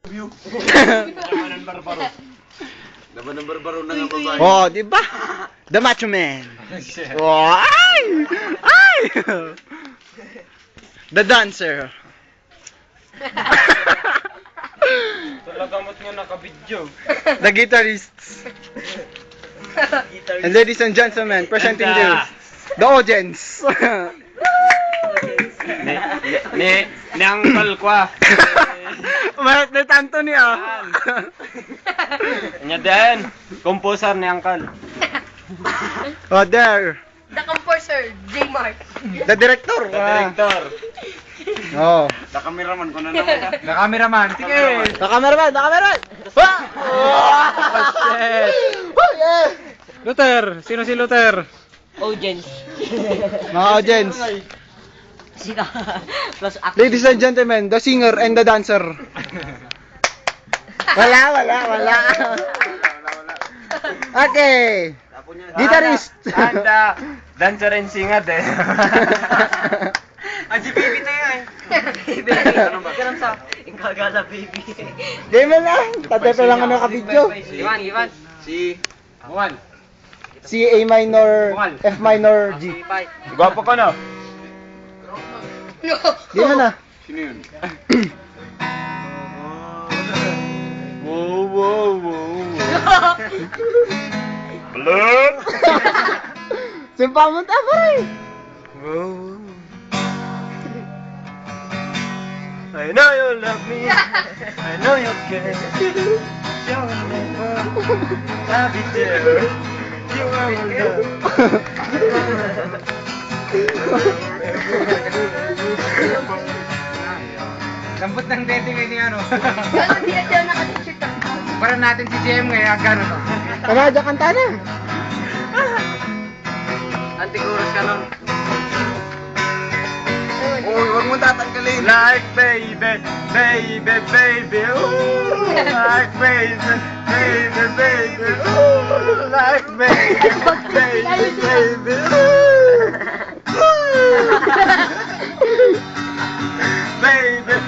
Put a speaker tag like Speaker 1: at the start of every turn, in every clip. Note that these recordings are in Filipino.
Speaker 1: View. Laban ng barbaro. Laban ng barbaro na ng babae.
Speaker 2: Oh, di ba? The Macho Man. Oh, ay! Ay! The Dancer.
Speaker 1: Talagamot nga nakabidyo.
Speaker 2: The Guitarists. And ladies and gentlemen, presenting you the audience.
Speaker 1: Ni Uncle Kwa.
Speaker 2: Mayat na tanto niya.
Speaker 1: Nya din, composer ni Uncle.
Speaker 2: Oh, there.
Speaker 3: The composer, J. Mark.
Speaker 2: The director.
Speaker 1: The director.
Speaker 2: Oh.
Speaker 1: The cameraman ko na naman.
Speaker 2: The cameraman. Sige. The cameraman, the cameraman. Oh, shit. Oh, yeah. Luther. Sino si Luther?
Speaker 3: Audience.
Speaker 2: Mga audience.
Speaker 3: Sino? Plus actor.
Speaker 2: Ladies and gentlemen, the singer and the dancer. Wala. Okay. Guitarist.
Speaker 1: And dancer and singer din. Si baby na yan.
Speaker 3: Ganun sa Ingagala baby.
Speaker 2: Di mo lang. Tatepe lang ako nakabidyo.
Speaker 3: Iwan.
Speaker 1: Si Juan.
Speaker 2: C, A minor, F minor, G.
Speaker 1: Gwapo ka na.
Speaker 3: No.
Speaker 2: Di mo na.
Speaker 1: Sino yun? Wow. Blood!
Speaker 2: Sumpa mo ta pa rin.
Speaker 1: Wow. I know you love me. I know you care. You'll never. I'll be there. You are my love.
Speaker 4: Lambot ng dede ngayon ni ano.
Speaker 3: Gano'n di na naka-t-shirt ang
Speaker 4: Para natin si JM ngayon, gano'n to.
Speaker 2: Kanada kanta na.
Speaker 3: Antiguros ka nun.
Speaker 1: Uy, huwag mo tatanggalin. Like baby. Ooh, like baby. Ooh, like baby. Baby.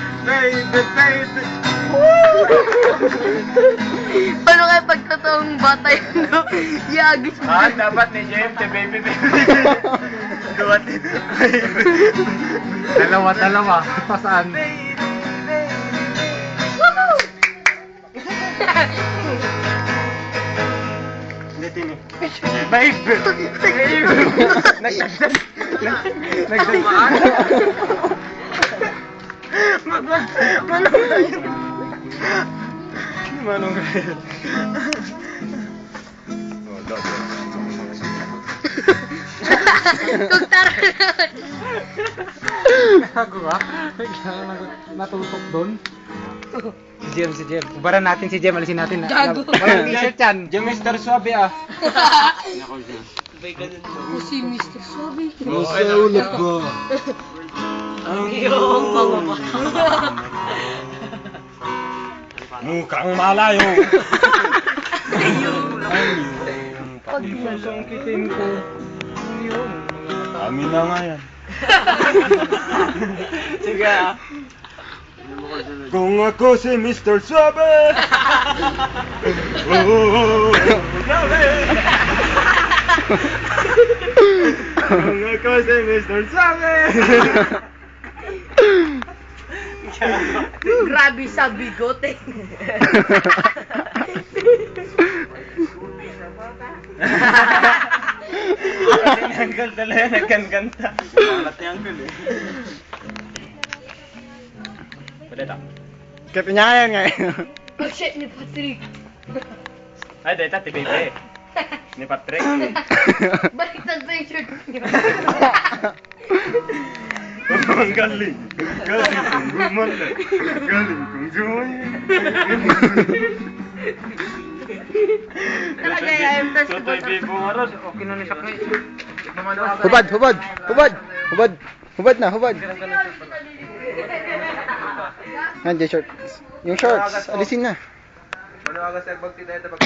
Speaker 3: Paano kaya pag totoong bata yun, no? Iagis mo.
Speaker 1: Dapat ni James, baby. Duwat.
Speaker 4: Dalawa. Pasaan?
Speaker 1: Hindi tini. Baby. Manong kaya.
Speaker 3: Tugtara
Speaker 4: Gago ka? Natutok doon. Si Jem. Ubaran natin si Jem, alisin natin.
Speaker 3: Gago.
Speaker 4: Walang t-shirt yan.
Speaker 1: Jem Mr. Suabe ah.
Speaker 3: Ako si Mr. Suave.
Speaker 1: Sa ulat ko.
Speaker 3: Ang iyong pangabata.
Speaker 1: Mukhang malayo.
Speaker 4: Susungkitin ko.
Speaker 1: Amin na nga yan.
Speaker 3: Sige ah.
Speaker 1: Kung ako si Mr. Suabe. Oh, Suabe. Kung ako si Mr. Suabe.
Speaker 3: Grabe sa bigote.
Speaker 1: Uncle talaga nagkanta. Malat ni Uncle eh. Pwede ta.
Speaker 2: Kaya pinyayan nga.
Speaker 3: Oh shit ni Patrick.
Speaker 1: Ay, dahil ta, tibibe. Ni Patrick.
Speaker 3: Baliktad ba yung shirt niya?
Speaker 1: Ang galing. Galing kong gumala. Galing kong joy.
Speaker 3: Talaga yung first
Speaker 1: So, tayo bibo nga ron.
Speaker 4: Okay na ni Sakay.
Speaker 2: Hubad na. Nandiyan shorts. Yung shorts, alisin na.
Speaker 4: Ano aga sa agbagti tayo tapag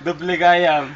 Speaker 1: Doble gayam.